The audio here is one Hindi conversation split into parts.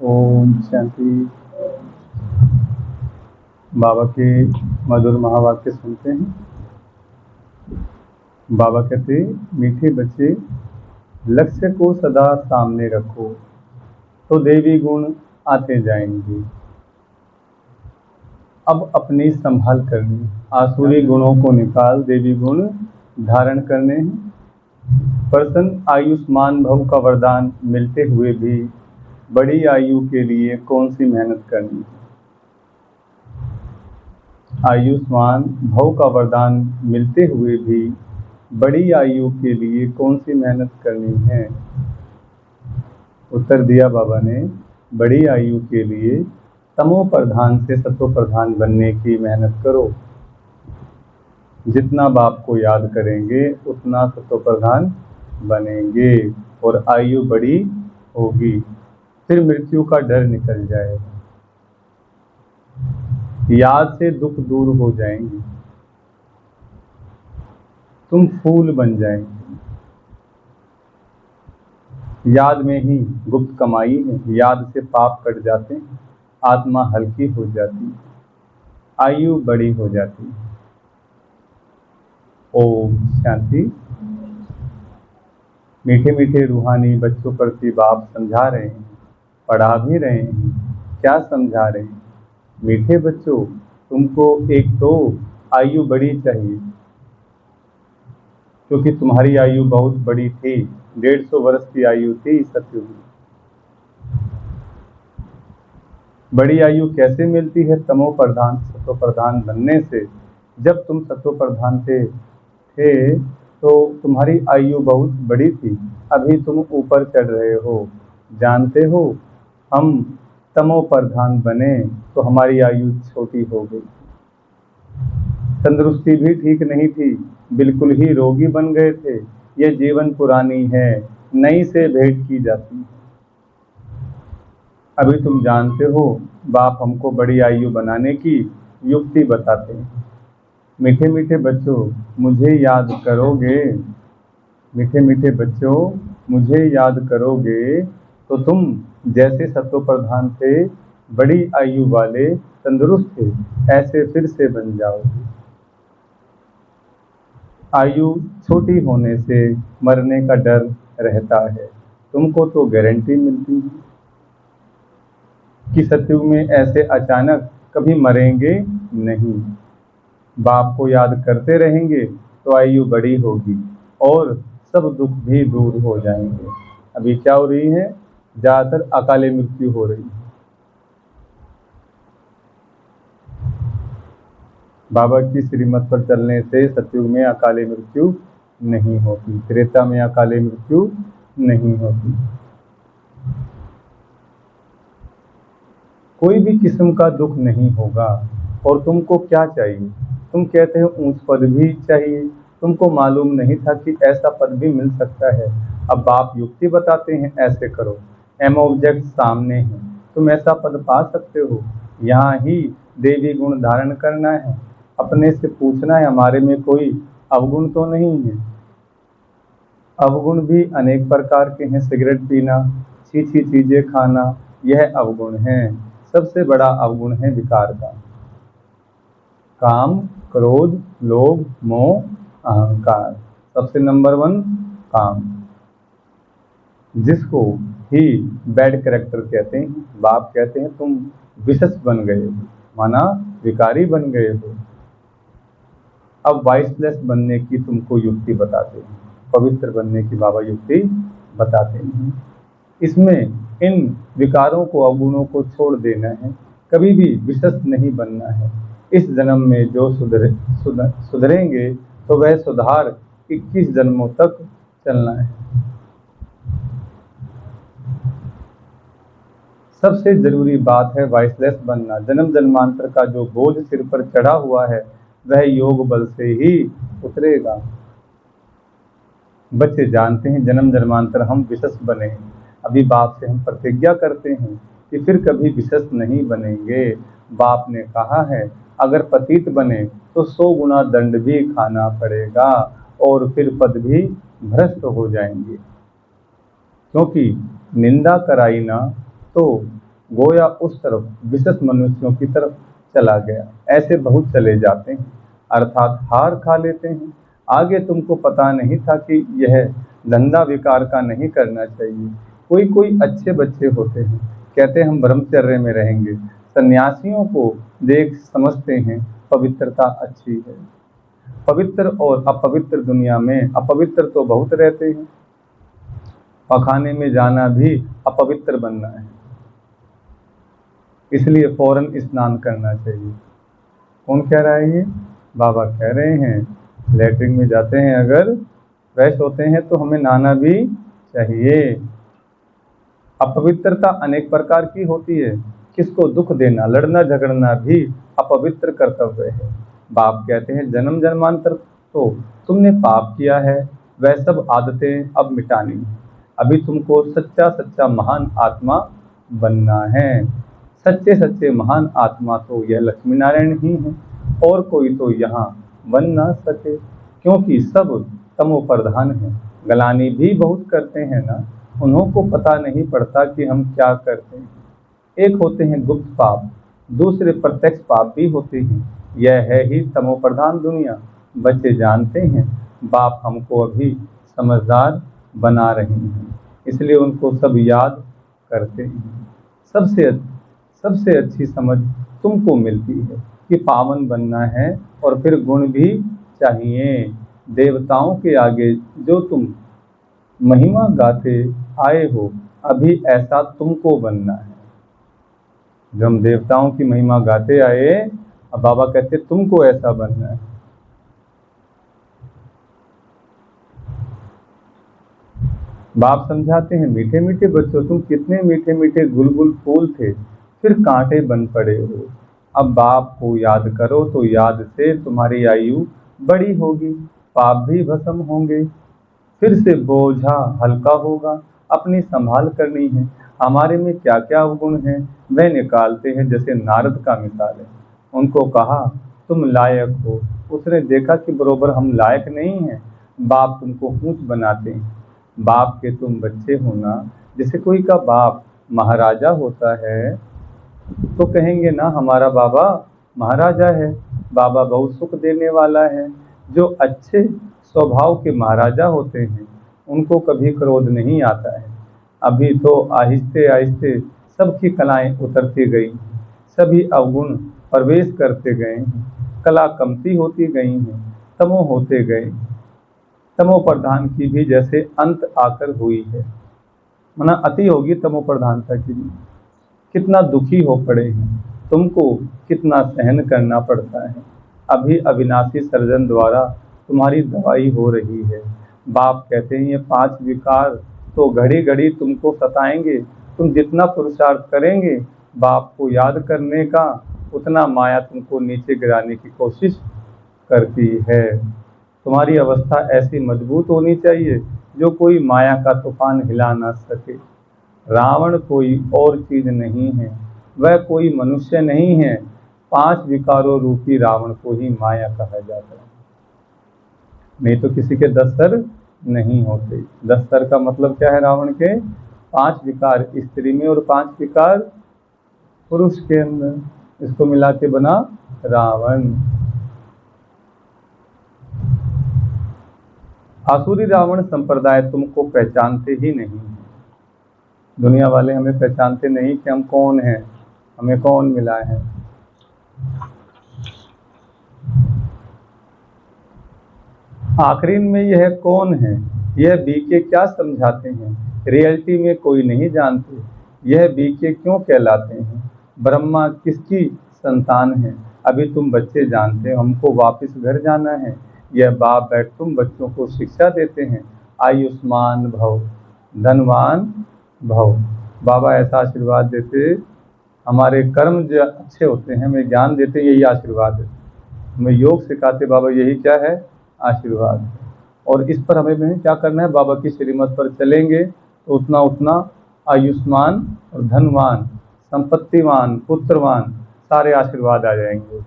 ओम शांति। बाबा के मधुर महावाक्य सुनते हैं। बाबा कहते, मीठे बच्चे, लक्ष्य को सदा सामने रखो तो देवी गुण आते जाएंगे। अब अपनी संभाल करनी, आसुरी गुणों को निकाल देवी गुण धारण करने हैं। प्रसन्न आयुष्मान भव का वरदान मिलते हुए भी बड़ी आयु के लिए कौन सी मेहनत करनी है। आयुष्मान भव का वरदान मिलते हुए भी बड़ी आयु के लिए कौन सी मेहनत करनी है। उत्तर दिया बाबा ने, बड़ी आयु के लिए तमो प्रधान से सतो प्रधान बनने की मेहनत करो। जितना बाप को याद करेंगे उतना सतो प्रधान बनेंगे और आयु बड़ी होगी। फिर मृत्यु का डर निकल जाएगा, याद से दुख दूर हो जाएंगे, तुम फूल बन जाएंगे। याद में ही गुप्त कमाई है, याद से पाप कट जाते हैं, आत्मा हल्की हो जाती है, आयु बड़ी हो जाती है। ओम शांति। मीठे मीठे रूहानी बच्चों प्रति बाप समझा रहे हैं, पढ़ा भी रहे हैं। क्या समझा रहे हैं? मीठे बच्चों, तुमको एक तो आयु बड़ी चाहिए, क्योंकि तुम्हारी आयु बहुत बड़ी थी। 150 वर्ष की आयु थी सतयुग में। बड़ी आयु कैसे मिलती है? तमो प्रधान सतो प्रधान बनने से। जब तुम सतो प्रधान थे तो तुम्हारी आयु बहुत बड़ी थी, अभी तुम ऊपर चढ़ रहे हो। जानते हो, हम तमो प्रधान बने तो हमारी आयु छोटी हो गई। तंदुरुस्ती भी ठीक नहीं थी, बिल्कुल ही रोगी बन गए थे। ये जीवन पुरानी है, नई से भेंट की जाती है। अभी तुम जानते हो, बाप हमको बड़ी आयु बनाने की युक्ति बताते हैं। मीठे मीठे बच्चों, मुझे याद करोगे, मीठे मीठे बच्चों मुझे याद करोगे तो तुम जैसे सत्व प्रधान थे, बड़ी आयु वाले, तंदुरुस्त थे, ऐसे फिर से बन जाओगे। आयु छोटी होने से मरने का डर रहता है, तुमको तो गारंटी मिलती है कि सतयुग में ऐसे अचानक कभी मरेंगे नहीं। बाप को याद करते रहेंगे तो आयु बड़ी होगी और सब दुख भी दूर हो जाएंगे। अभी क्या हो रही है? ज्यादातर अकाले मृत्यु हो रही है। बाबा की श्रीमत पर चलने से सतयुग में अकाले मृत्यु नहीं होती, त्रेता में अकाले मृत्यु नहीं होती। कोई भी किस्म का दुख नहीं होगा। और तुमको क्या चाहिए? तुम कहते हो ऊंच पद भी चाहिए, तुमको मालूम नहीं था कि ऐसा पद भी मिल सकता है। अब बाप युक्ति बताते हैं, ऐसे करो, एम ऑब्जेक्ट सामने है, तुम ऐसा पद पा सकते हो। यहाँ ही देवी गुण धारण करना है, अपने से पूछना है हमारे में कोई अवगुण तो नहीं है। अवगुण भी अनेक प्रकार के हैं। सिगरेट पीना, छीछी चीजें खाना, यह अवगुण है। सबसे बड़ा अवगुण है विकार का, काम, क्रोध, लोभ, मोह, अहंकार। सबसे नंबर 1 काम, जिसको ही बैड कैरेक्टर कहते हैं। बाप कहते हैं तुम विशस बन गए हो, माना विकारी बन गए हो। अब वाइसलेस बनने की तुमको युक्ति बताते हैं, पवित्र बनने की बाबा युक्ति बताते हैं। इसमें इन विकारों को, अवगुणों को छोड़ देना है, कभी भी विशस नहीं बनना है। इस जन्म में जो सुधरेंगे तो वह सुधार 21 जन्मों तक चलना है। सबसे जरूरी बात है वाइसलेस बनना। जन्म जन्मांतर का जो बोझ सिर पर चढ़ा हुआ है वह योग बल से ही उतरेगा। बच्चे जानते हैं जन्म जन्मांतर हम विशस बने। अभी बाप से हम प्रतिज्ञा करते हैं कि फिर कभी विशस नहीं बनेंगे। बाप ने कहा है अगर पतित बने तो 100 गुना दंड भी खाना पड़ेगा और फिर पद भी भ्रष्ट हो जाएंगे। क्योंकि निंदा कराई ना तो गोया उस तरफ विशेष मनुष्यों की तरफ चला गया। ऐसे बहुत चले जाते हैं, अर्थात हार खा लेते हैं। आगे तुमको पता नहीं था कि यह धंधा विकार का नहीं करना चाहिए। कोई कोई अच्छे बच्चे होते हैं, कहते हैं हम ब्रह्मचर्य में रहेंगे। सन्यासियों को देख समझते हैं पवित्रता अच्छी है। पवित्र और अपवित्र दुनिया में अपवित्र तो बहुत रहते हैं। पखाने में जाना भी अपवित्र बनना है, इसलिए फौरन स्नान करना चाहिए। कौन कह रहा है ये? बाबा कह रहे हैं लेटरिन में जाते हैं, अगर फ्रेश होते हैं तो हमें नहाना भी चाहिए। अपवित्रता अनेक प्रकार की होती है। किसको दुख देना, लड़ना झगड़ना भी अपवित्र कर्तव्य है। बाप कहते हैं जन्म जन्मांतर तो तुमने पाप किया है, वह सब आदतें अब मिटानी है। अभी तुमको सच्चा सच्चा महान आत्मा बनना है। सच्चे सच्चे महान आत्मा तो यह लक्ष्मी नारायण ही है, और कोई तो यहाँ बन ना सके, क्योंकि सब तमो प्रधान है। गलानी भी बहुत करते हैं ना, उन्हों को पता नहीं पड़ता कि हम क्या करते हैं। एक होते हैं गुप्त पाप, दूसरे प्रत्यक्ष पाप भी होते हैं। यह है ही तमो प्रधान दुनिया। बच्चे जानते हैं बाप हमको अभी समझदार बना रहे हैं, इसलिए उनको सब याद करते हैं। सबसे अच्छी समझ तुमको मिलती है कि पावन बनना है, और फिर गुण भी चाहिए। देवताओं के आगे जो तुम महिमा गाते आए हो, अभी ऐसा तुमको बनना है। जो हम देवताओं की महिमा गाते आए, अब बाबा कहते तुमको ऐसा बनना है। बाप समझाते हैं मीठे मीठे बच्चों, तुम कितने मीठे मीठे गुलगुल फूल थे, फिर कांटे बन पड़े हो। अब बाप को याद करो तो याद से तुम्हारी आयु बड़ी होगी, पाप भी भस्म होंगे, फिर से बोझा हल्का होगा। अपनी संभाल करनी है। हमारे में क्या क्या अवगुण हैं वह निकालते हैं। जैसे नारद का मिसाल है, उनको कहा तुम लायक हो, उसने देखा कि बरोबर हम लायक नहीं हैं। बाप तुमको ऊंच बनाते हैं। बाप के तुम बच्चे हो ना, जैसे कोई का बाप महाराजा होता है तो कहेंगे ना हमारा बाबा महाराजा है, बाबा बहुत सुख देने वाला है। जो अच्छे स्वभाव के महाराजा होते हैं उनको कभी क्रोध नहीं आता है। अभी तो आहिस्ते आहिस्ते सबकी कलाएं उतरती गई, सभी अवगुण प्रवेश करते गए हैं, कला कमती होती गई हैं, तमो होते गए। तमो प्रधान की भी जैसे अंत आकर हुई है, मना अति होगी तमो प्रधानता की भी। कितना दुखी हो पड़े हैं, तुमको कितना सहन करना पड़ता है। अभी अविनाशी सर्जन द्वारा तुम्हारी दवाई हो रही है। बाप कहते हैं ये 5 विकार तो घड़ी घड़ी तुमको सताएंगे। तुम जितना पुरुषार्थ करेंगे बाप को याद करने का, उतना माया तुमको नीचे गिराने की कोशिश करती है। तुम्हारी अवस्था ऐसी मजबूत होनी चाहिए जो कोई माया का तूफान हिला ना सके। रावण कोई और चीज नहीं है, वह कोई मनुष्य नहीं है। 5 विकारों रूपी रावण को ही माया कहा जाता है, नहीं तो किसी के 10 सर नहीं होते। 10 सर का मतलब क्या है? रावण के 5 विकार स्त्री में और 5 विकार पुरुष के अंदर, इसको मिला के बना रावण। आसुरी रावण संप्रदाय तुमको पहचानते ही नहीं। दुनिया वाले हमें पहचानते नहीं कि हम कौन हैं, हमें कौन मिला है। आखिरी में यह कौन है, यह बीके क्या समझाते हैं, रियलिटी में कोई नहीं जानते। यह बीके क्यों कहलाते हैं, ब्रह्मा किसकी संतान है। अभी तुम बच्चे जानते हो हमको वापस घर जाना है। यह बाप बैठ तुम बच्चों को शिक्षा देते हैं, आयुष्मान भव, धनवान भव। बाबा ऐसा आशीर्वाद देते, हमारे कर्म जो अच्छे होते हैं हमें ज्ञान देते, यही आशीर्वाद है। हमें योग सिखाते बाबा, यही क्या है? आशीर्वाद। और इस पर हमें क्या करना है? बाबा की श्रीमत पर चलेंगे तो उतना उतना आयुष्मान और धनवान, संपत्तिवान, पुत्रवान सारे आशीर्वाद आ जाएंगे।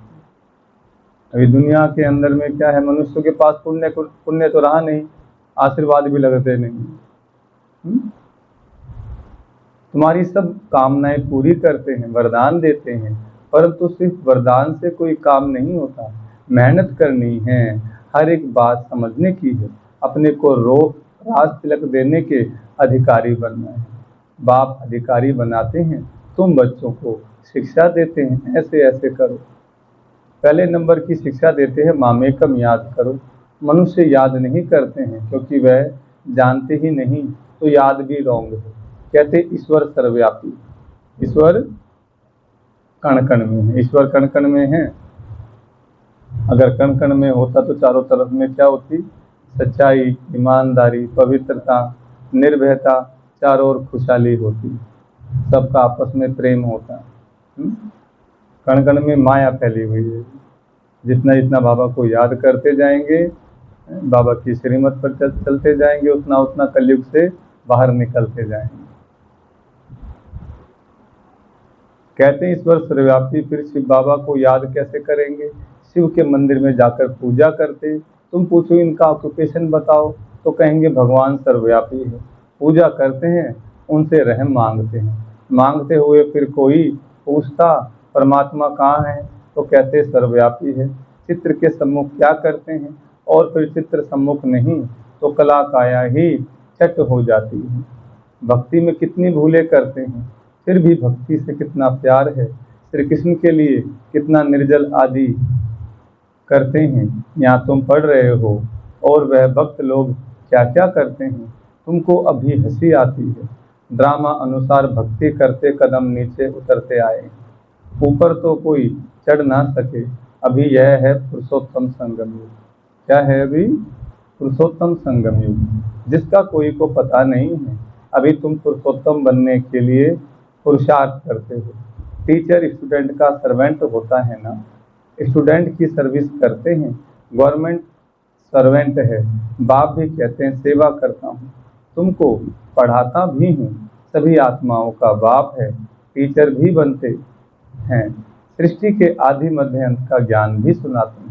अभी दुनिया के अंदर में क्या है, मनुष्य के पास पुण्य तो रहा नहीं, आशीर्वाद भी लगते नहीं। तुम्हारी सब कामनाएं पूरी करते हैं, वरदान देते हैं, परंतु सिर्फ वरदान से कोई काम नहीं होता। मेहनत करनी है, हर एक बात समझने की है, अपने को राज तिलक देने के अधिकारी बनना है। बाप अधिकारी बनाते हैं, तुम बच्चों को शिक्षा देते हैं, ऐसे ऐसे करो। पहले नंबर की शिक्षा देते हैं, मामेकम याद करो। मनुष्य याद नहीं करते हैं क्योंकि वह जानते ही नहीं, तो याद भी रॉन्ग है। कहते ईश्वर सर्वव्यापी, ईश्वर कण कण में है। ईश्वर कण कण में है, अगर कण कण में होता तो चारों तरफ में क्या होती? सच्चाई, ईमानदारी, पवित्रता, निर्भयता, चारों ओर खुशहाली होती, सबका आपस में प्रेम होता। कण कण में माया फैली हुई है। जितना जितना बाबा को याद करते जाएंगे, बाबा की श्रीमत पर चलते जाएंगे, उतना उतना कलयुग से बाहर निकलते जाएंगे। कहते हैं ईश्वर सर्वव्यापी, फिर शिव बाबा को याद कैसे करेंगे? शिव के मंदिर में जाकर पूजा करते। तुम पूछो इनका ऑक्यूपेशन बताओ, तो कहेंगे भगवान सर्वव्यापी है। पूजा करते हैं, उनसे रहम मांगते हैं। मांगते हुए फिर कोई पूछता परमात्मा कहाँ है, तो कहते सर्वव्यापी है। चित्र के सम्मुख क्या करते हैं? और फिर चित्र सम्मुख नहीं तो कला काया ही चट हो जाती है। भक्ति में कितनी भूलें करते हैं, फिर भी भक्ति से कितना प्यार है। श्री कृष्ण के लिए कितना निर्जल आदि करते हैं। यहाँ तुम पढ़ रहे हो और वह भक्त लोग क्या क्या करते हैं, तुमको अभी हंसी आती है। ड्रामा अनुसार भक्ति करते कदम नीचे उतरते आए, ऊपर तो कोई चढ़ ना सके। अभी यह है पुरुषोत्तम संगम युग। क्या है अभी? पुरुषोत्तम संगम युग, जिसका कोई को पता नहीं है। अभी तुम पुरुषोत्तम बनने के लिए पुरुषार्थ करते हो। टीचर स्टूडेंट का सर्वेंट होता है ना, स्टूडेंट की सर्विस करते हैं। गवर्नमेंट सर्वेंट है। बाप भी कहते हैं सेवा करता हूँ, तुमको पढ़ाता भी हूँ। सभी आत्माओं का बाप है, टीचर भी बनते हैं। सृष्टि के आदि मध्य अंत का ज्ञान भी सुनाते हैं।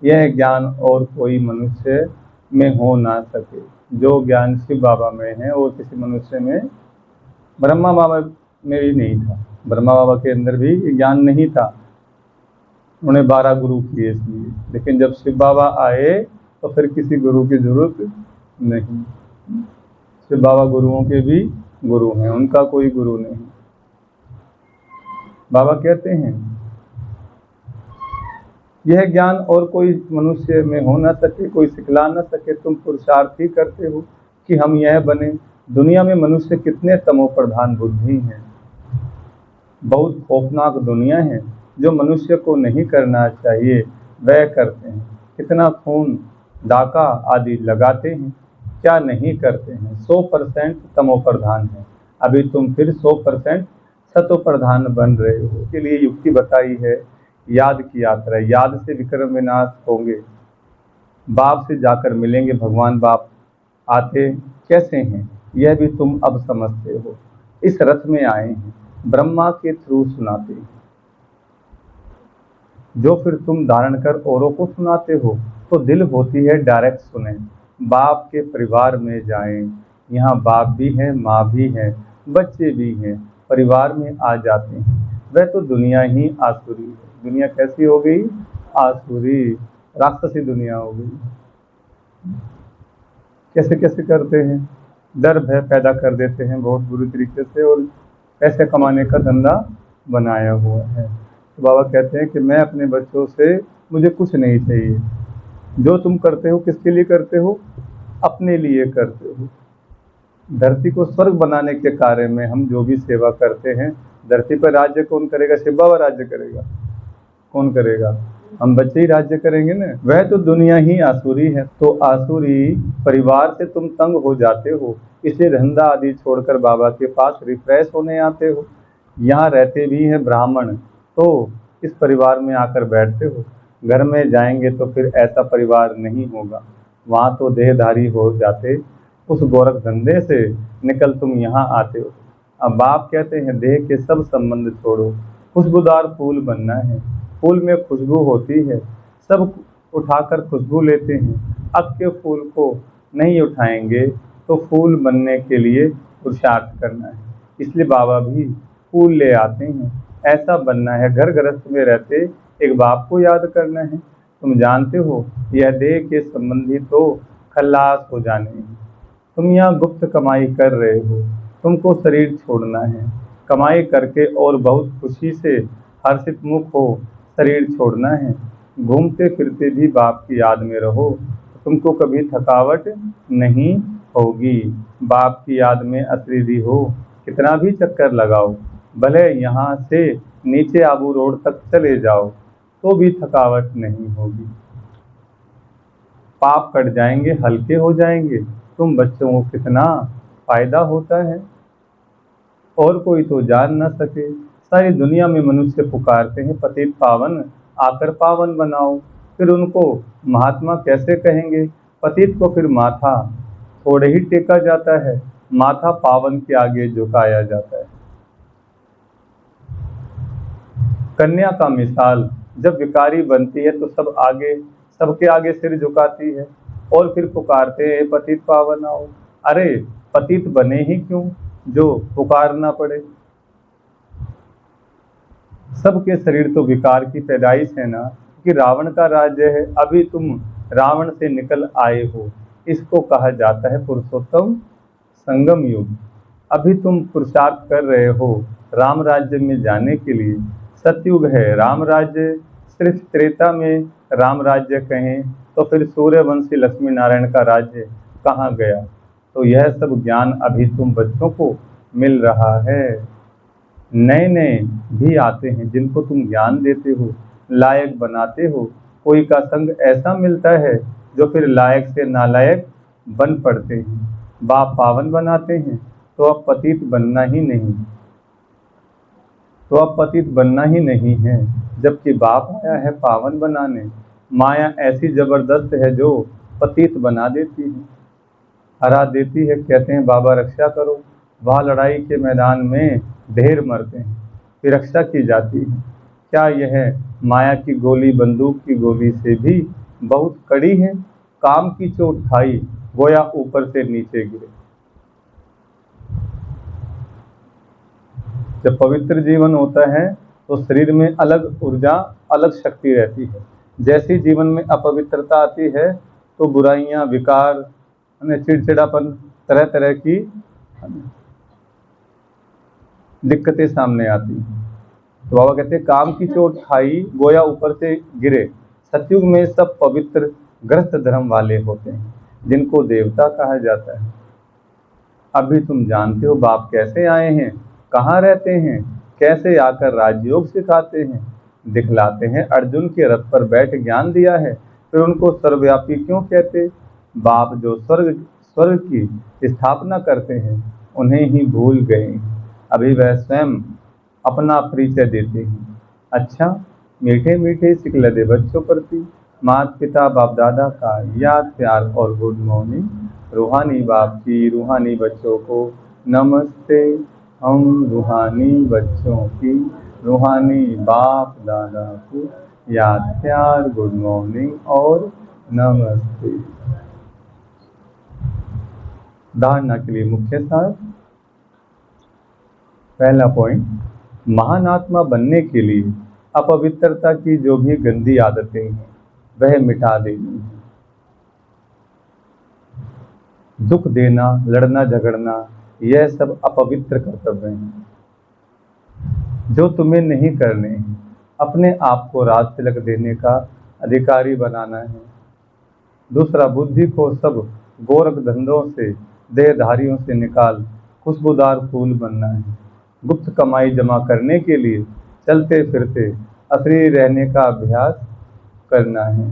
यह ज्ञान और कोई मनुष्य में हो ना सके। जो ज्ञान शिव बाबा में है वो किसी मनुष्य में, ब्रह्मा बाबा में भी नहीं था। ब्रह्मा बाबा के अंदर भी ज्ञान नहीं था, उन्होंने 12 गुरु किए इसलिए। लेकिन जब शिव बाबा आए तो फिर किसी गुरु की जरूरत नहीं। शिव बाबा गुरुओं के भी गुरु हैं, उनका कोई गुरु नहीं। बाबा कहते हैं यह ज्ञान और कोई मनुष्य में हो न सके, कोई सिखला न सके। तुम पुरुषार्थ ही करते हो कि हम यह बने। दुनिया में मनुष्य कितने तमोप्रधान बुद्धि हैं। बहुत खौफनाक दुनिया है। जो मनुष्य को नहीं करना चाहिए वह करते हैं। कितना खून, डाका आदि लगाते हैं, क्या नहीं करते हैं। 100% तमोप्रधान है। अभी तुम फिर 100% सतोप्रधान बन रहे हो। इसके लिए युक्ति बताई है, याद की यात्रा। याद से विक्रम विनाश होंगे। बाप से जाकर मिलेंगे। भगवान बाप आते कैसे हैं यह भी तुम अब समझते हो। इस रथ में आए हैं, ब्रह्मा के थ्रू सुनाते हैं, जो फिर तुम धारण कर औरों को सुनाते हो। तो दिल होती है डायरेक्ट सुने। बाप के परिवार में जाएं, यहाँ बाप भी है, माँ भी है, बच्चे भी हैं, परिवार में आ जाते हैं। वह तो दुनिया ही आसुरी है। दुनिया कैसी हो गई? आसुरी, राक्षसी दुनिया हो गई। कैसे कैसे करते हैं, डर भय पैदा कर देते हैं बहुत बुरी तरीके से, और पैसे कमाने का धंधा बनाया हुआ है। तो बाबा कहते हैं कि मैं अपने बच्चों से, मुझे कुछ नहीं चाहिए। जो तुम करते हो किसके लिए करते हो? अपने लिए करते हो। धरती को स्वर्ग बनाने के कार्य में हम जो भी सेवा करते हैं, धरती पर राज्य कौन करेगा? शिव बाबा राज्य करेगा। कौन करेगा? हम बच्चे ही राज्य करेंगे ना। वह तो दुनिया ही आसुरी है। तो आसुरी परिवार से तुम तंग हो जाते हो, इसलिए धंधा आदि छोड़कर बाबा के पास रिफ्रेश होने आते हो। यहाँ रहते भी हैं ब्राह्मण, तो इस परिवार में आकर बैठते हो। घर में जाएंगे तो फिर ऐसा परिवार नहीं होगा, वहाँ तो देहधारी हो जाते। उस गोरख धंधे से निकल तुम यहाँ आते हो। अब बाप कहते हैं देह के सब संबंध छोड़ो, खुशबूदार फूल बनना है। फूल में खुशबू होती है, सब उठाकर खुशबू लेते हैं। अब के फूल को नहीं उठाएंगे तो फूल बनने के लिए पुरुषार्थ करना है। इसलिए बाबा भी फूल ले आते हैं। ऐसा बनना है, घर गृहस्थ में रहते एक बाप को याद करना है। तुम जानते हो यह देह के संबंधी तो खल्लास हो जाने हैं। तुम यहाँ गुप्त कमाई कर रहे हो, तुमको शरीर छोड़ना है। कमाई करके और बहुत खुशी से हर्षित मुख हो शरीर छोड़ना है। घूमते फिरते भी बाप की याद में रहो, तुमको कभी थकावट नहीं होगी। बाप की याद में अशरीरी हो, कितना भी चक्कर लगाओ, भले यहाँ से नीचे आबू रोड तक चले जाओ तो भी थकावट नहीं होगी। पाप कट जाएंगे, हल्के हो जाएंगे। तुम बच्चों को कितना फायदा होता है, और कोई तो जान न सके। सारी दुनिया में मनुष्य पुकारते हैं पतित पावन आकर पावन बनाओ, फिर उनको महात्मा कैसे कहेंगे? पतित को फिर माथा थोड़े ही टेका जाता है, माथा पावन के आगे झुकाया जाता है। कन्या का मिसाल, जब विकारी बनती है तो सबके आगे सिर झुकाती है और फिर पुकारते हैं पतित पावन आओ। अरे पतित बने ही क्यों जो पुकारना पड़े? सबके शरीर तो विकार की पैदाइश है ना, कि रावण का राज्य है। अभी तुम रावण से निकल आए हो, इसको कहा जाता है पुरुषोत्तम संगम युग। अभी तुम पुरुषार्थ कर रहे हो राम राज्य में जाने के लिए। सतयुग है राम राज्य, सिर्फ त्रेता में राम राज्य कहें तो फिर सूर्यवंशी लक्ष्मी नारायण का राज्य कहाँ गया? तो यह सब ज्ञान अभी तुम बच्चों को मिल रहा है। नए नए भी आते हैं जिनको तुम ज्ञान देते हो, लायक बनाते हो। कोई का संग ऐसा मिलता है जो फिर लायक से नालायक बन पड़ते हैं। बाप पावन बनाते हैं तो अब पतित बनना ही नहीं है, जबकि बाप आया है पावन बनाने। माया ऐसी जबरदस्त है जो पतित बना देती है, हरा देती है। कहते हैं बाबा रक्षा करो, वहाँ लड़ाई के मैदान में ढेर मरते हैं, फिर रक्षा की जाती है। क्या यह माया की गोली बंदूक की गोली से भी बहुत कड़ी है? काम की चोट खाई, गोया ऊपर से नीचे गिरे। जब पवित्र जीवन होता है तो शरीर में अलग ऊर्जा, अलग शक्ति रहती है। जैसी जीवन में अपवित्रता आती है तो बुराइयां, विकार, चिड़चिड़ापन, तरह तरह की दिक्कतें सामने आती हैं। तो बाबा कहते हैं काम की चोट खाई, गोया ऊपर से गिरे। सतयुग में सब पवित्र ग्रस्त धर्म वाले होते हैं जिनको देवता कहा जाता है। अभी तुम जानते हो बाप कैसे आए हैं, कहाँ रहते हैं, कैसे आकर राजयोग सिखाते हैं, दिखलाते हैं। अर्जुन के रथ पर बैठ ज्ञान दिया है, फिर उनको सर्वव्यापी क्यों कहते? बाप जो स्वर्ग की स्थापना करते हैं उन्हें ही भूल गए। अभी वह स्वयं अपना परिचय देते हैं। अच्छा, मीठे मीठे सिकलदे बच्चों प्रति माता पिता बाप दादा का याद प्यार और गुड मॉर्निंग। रूहानी बाप की रूहानी बच्चों को नमस्ते। हम रूहानी बच्चों की रूहानी बाप दादा को याद प्यार, गुड मॉर्निंग और नमस्ते। धारणा के लिए मुख्य सार। पहला पॉइंट, महान आत्मा बनने के लिए अपवित्रता की जो भी गंदी आदतें हैं वह मिटा देनी है। दुख देना, लड़ना झगड़ना, यह सब अपवित्र कर्तव्य हैं जो तुम्हें नहीं करने हैं। अपने आप को राज तिलक देने का अधिकारी बनाना है। दूसरा, बुद्धि को सब गोरख धंधों से, देहधारियों से निकाल खुशबूदार फूल बनना है। गुप्त कमाई जमा करने के लिए चलते फिरते अशरीरी रहने का अभ्यास करना है।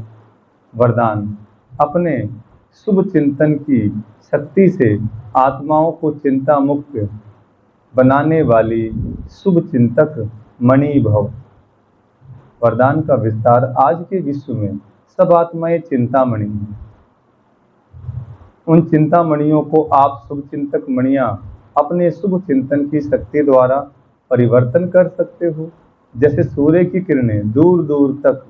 वरदान, अपने शुभ चिंतन की शक्ति से आत्माओं को चिंता मुक्त बनाने वाली शुभ चिंतक मणि भव। वरदान का विस्तार, आज के विश्व में सब आत्माएं चिंतामणि हैं। उन चिंतामणियों को आप शुभ चिंतक मणियां अपने शुभ चिंतन की शक्ति द्वारा परिवर्तन कर सकते हो। जैसे सूर्य की किरणें दूर दूर तक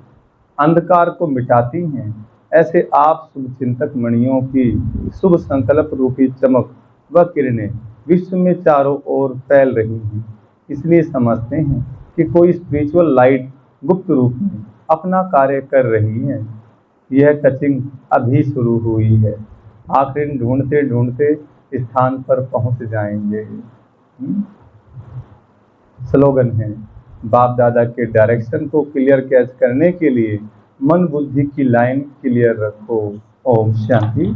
अंधकार को मिटाती हैं, ऐसे आप शुभ चिंतक मणियों की शुभ संकल्प रूपी चमक व किरणें विश्व में चारों ओर फैल रही हैं, इसलिए समझते हैं कि कोई स्पिरिचुअल लाइट गुप्त रूप में अपना कार्य कर रही है। यह टचिंग अभी शुरू हुई है, आखिर ढूंढते ढूंढते स्थान पर पहुंच जाएंगे। स्लोगन है, बाप दादा के डायरेक्शन को क्लियर कैच करने के लिए मन बुद्धि की लाइन क्लियर रखो। ओम शांति।